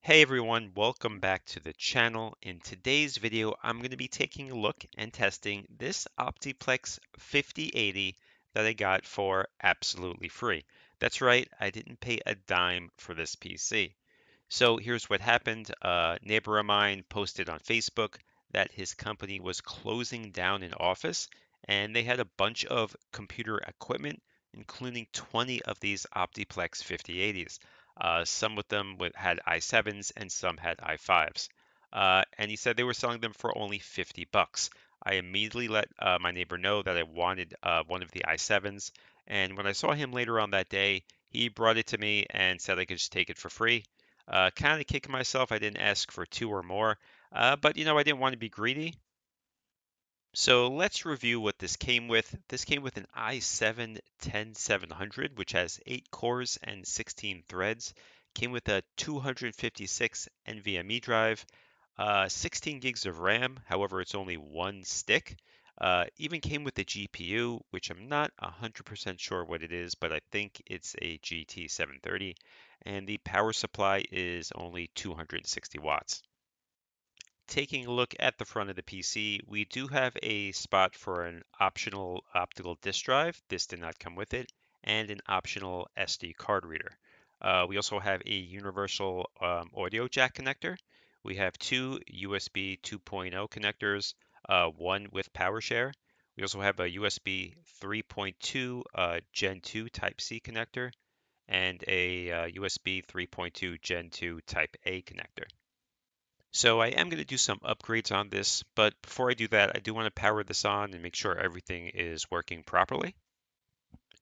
Hey everyone, welcome back to the channel. In today's video, I'm going to be taking a look and testing this Optiplex 5080 that I got for absolutely free. That's right, I didn't pay a dime for this PC. So here's what happened. A neighbor of mine posted on Facebook that his company was closing down an office and they had a bunch of computer equipment, including 20 of these Optiplex 5080s. Some of them had i7s and some had i5s. And he said they were selling them for only 50 bucks. I immediately let my neighbor know that I wanted one of the i7s. And when I saw him later on that day, he brought it to me and said I could just take it for free. Kind of kicking myself, I didn't ask for two or more, but I didn't want to be greedy. So let's review what this came with. This came with an i7-10700, which has 8 cores and 16 threads. Came with a 256 NvMe drive, 16 gigs of RAM, however, it's only one stick. Even came with the GPU, which I'm not 100% sure what it is, but I think it's a GT 730. And the power supply is only 260 watts. Taking a look at the front of the PC, we do have a spot for an optional optical disk drive. This did not come with it, and an optional SD card reader. We also have a universal audio jack connector. We have two USB 2.0 connectors, one with PowerShare. We also have a USB 3.2 Gen 2 Type-C connector and a USB 3.2 Gen 2 Type-A connector. So I am going to do some upgrades on this, but before I do that, I do want to power this on and make sure everything is working properly.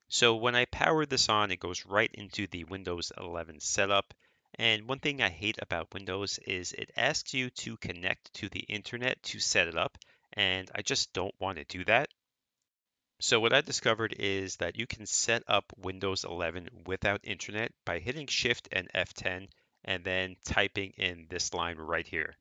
So when I power this on, it goes right into the Windows 11 setup. And one thing I hate about Windows is it asks you to connect to the internet to set it up, and I just don't want to do that. So what I discovered is that you can set up Windows 11 without internet by hitting Shift and F10 and then typing in this line right here.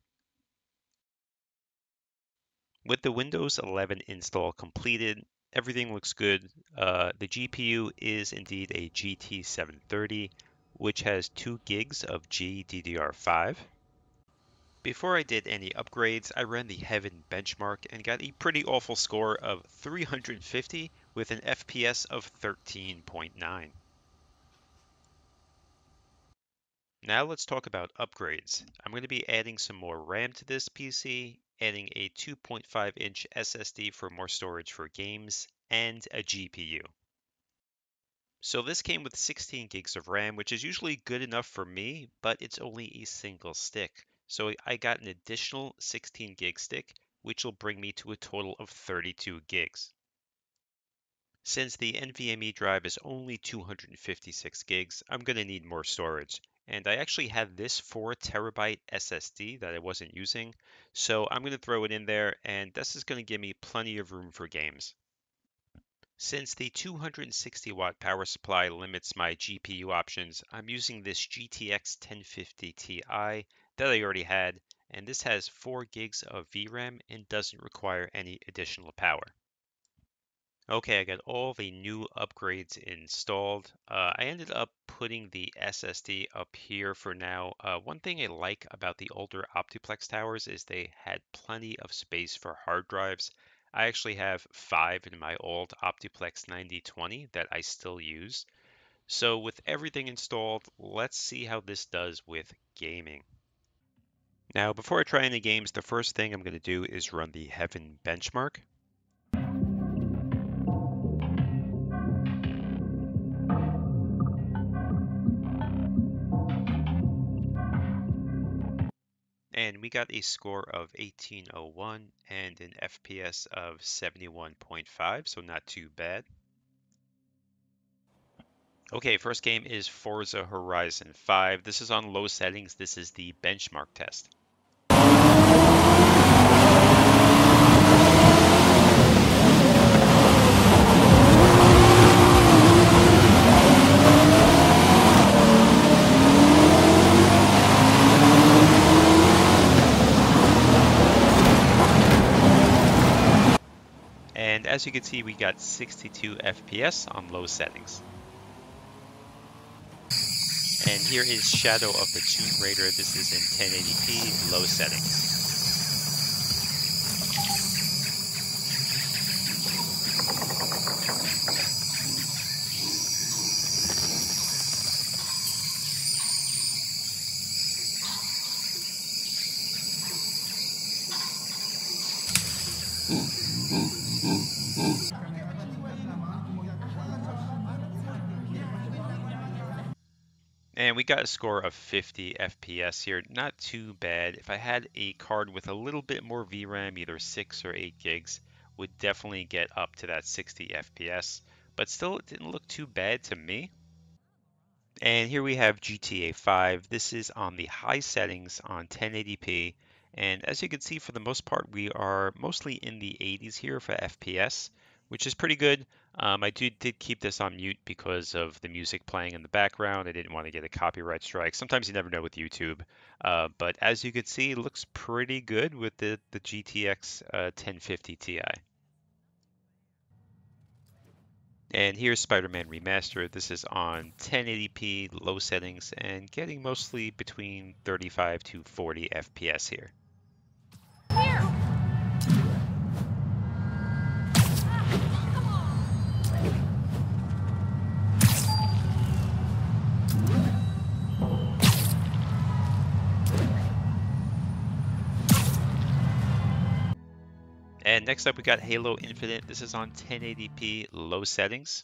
With the Windows 11 install completed, everything looks good. The GPU is indeed a GT 730, which has 2 gigs of GDDR5. Before I did any upgrades, I ran the Heaven benchmark and got a pretty awful score of 350 with an FPS of 13.9. Now let's talk about upgrades. I'm going to be adding some more RAM to this PC, adding a 2.5-inch SSD for more storage for games, and a GPU. So this came with 16 gigs of RAM, which is usually good enough for me, but it's only a single stick. So I got an additional 16 gig stick, which will bring me to a total of 32 gigs. Since the NvMe drive is only 256 gigs, I'm going to need more storage. And I actually had this 4 terabyte SSD that I wasn't using, so I'm going to throw it in there, and this is going to give me plenty of room for games. Since the 260 watt power supply limits my GPU options, I'm using this GTX 1050 Ti that I already had, and this has 4 gigs of VRAM and doesn't require any additional power. Okay, I got all the new upgrades installed. I ended up putting the SSD up here for now. One thing I like about the older Optiplex towers is they had plenty of space for hard drives. I actually have 5 in my old Optiplex 9020 that I still use. So with everything installed, let's see how this does with gaming. Now, before I try any games, the first thing I'm going to do is run the Heaven benchmark. And we got a score of 1801 and an FPS of 71.5, so not too bad. Okay, first game is Forza Horizon 5. This is on low settings. This is the benchmark test. And as you can see, we got 62 FPS on low settings. And here is Shadow of the Tomb Raider. This is in 1080p, low settings. And we got a score of 50 FPS here. Not too bad. If I had a card with a little bit more VRAM, either 6 or 8 gigs, would definitely get up to that 60 FPS. But still, it didn't look too bad to me. And here we have GTA 5. This is on the high settings on 1080p. And as you can see, for the most part, we are mostly in the 80s here for FPS, which is pretty good. I did keep this on mute because of the music playing in the background. I didn't want to get a copyright strike. Sometimes you never know with YouTube. But as you can see, it looks pretty good with the GTX 1050 Ti. And here's Spiderman Remastered. This is on 1080p, low settings, and getting mostly between 35 to 40 FPS here. And next up, we got Halo Infinite. This is on 1080p, low settings.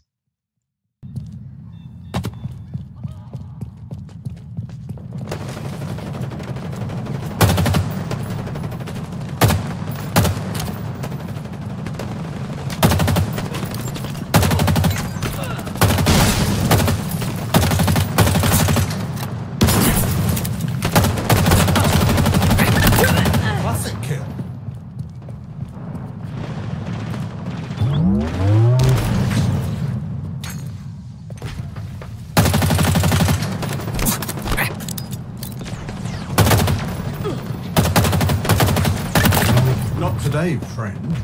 Not today, friend.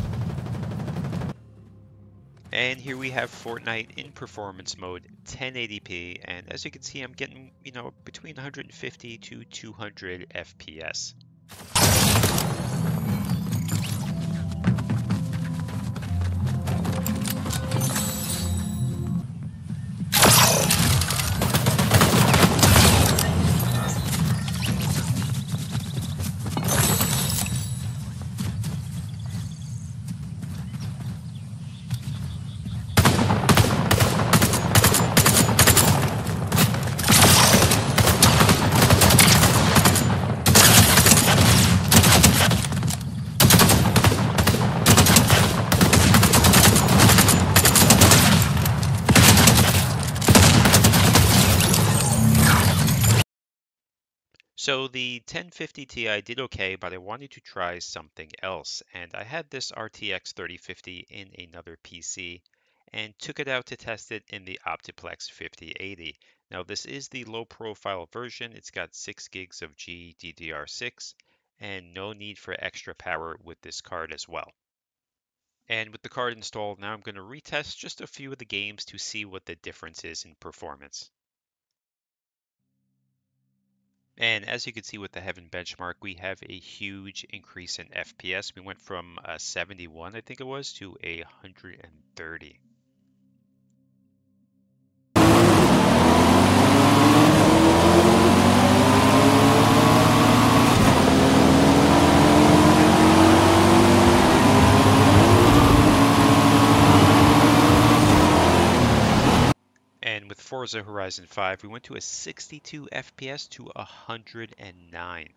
And here we have Fortnite in performance mode, 1080p, and as you can see, I'm getting, between 150 to 200 FPS. So the 1050 Ti did okay, but I wanted to try something else. And I had this RTX 3050 in another PC and took it out to test it in the Optiplex 5080. Now this is the low profile version. It's got 6 gigs of GDDR6 and no need for extra power with this card as well. And with the card installed, now I'm going to retest just a few of the games to see what the difference is in performance. And as you can see with the Heaven benchmark, we have a huge increase in FPS. We went from 71, I think it was, to 130. And with Forza Horizon 5, we went to a 62 FPS to 109.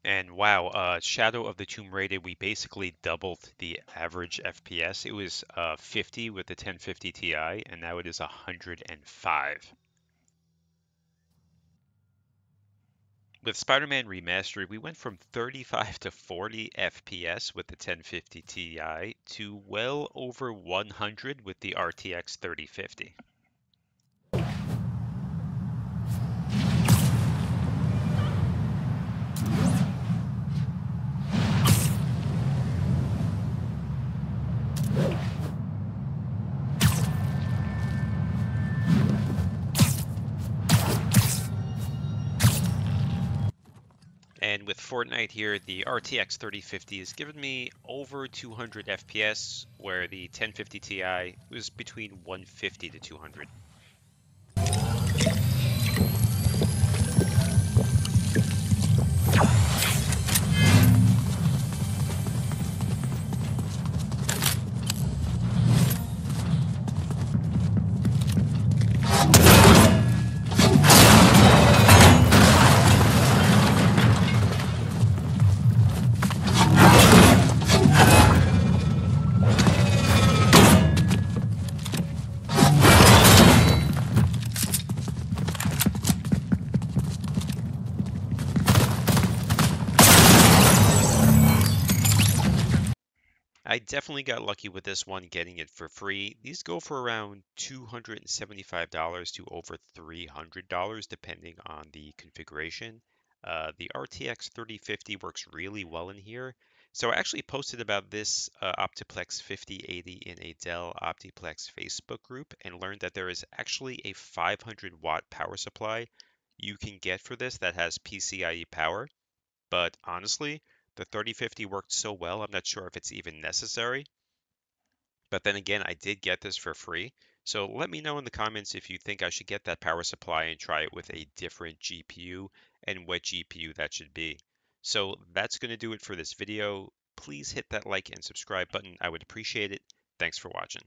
And wow, Shadow of the Tomb Raider, we basically doubled the average FPS. It was 50 with the 1050 Ti, and now it is 105. With Spider-Man Remastered, we went from 35 to 40 FPS with the 1050 Ti to well over 100 with the RTX 3050. And with Fortnite here, the RTX 3050 has given me over 200 FPS, where the 1050 Ti was between 150 to 200. I definitely got lucky with this one getting it for free. These go for around $275 to over $300 depending on the configuration. The RTX 3050 works really well in here. So I actually posted about this Optiplex 5080 in a Dell Optiplex Facebook group and learned that there is actually a 500 watt power supply you can get for this that has PCIe power. But honestly, the 3050 worked so well, I'm not sure if it's even necessary. But then again, I did get this for free. So let me know in the comments if you think I should get that power supply and try it with a different GPU and what GPU that should be. So that's going to do it for this video. Please hit that like and subscribe button. I would appreciate it. Thanks for watching.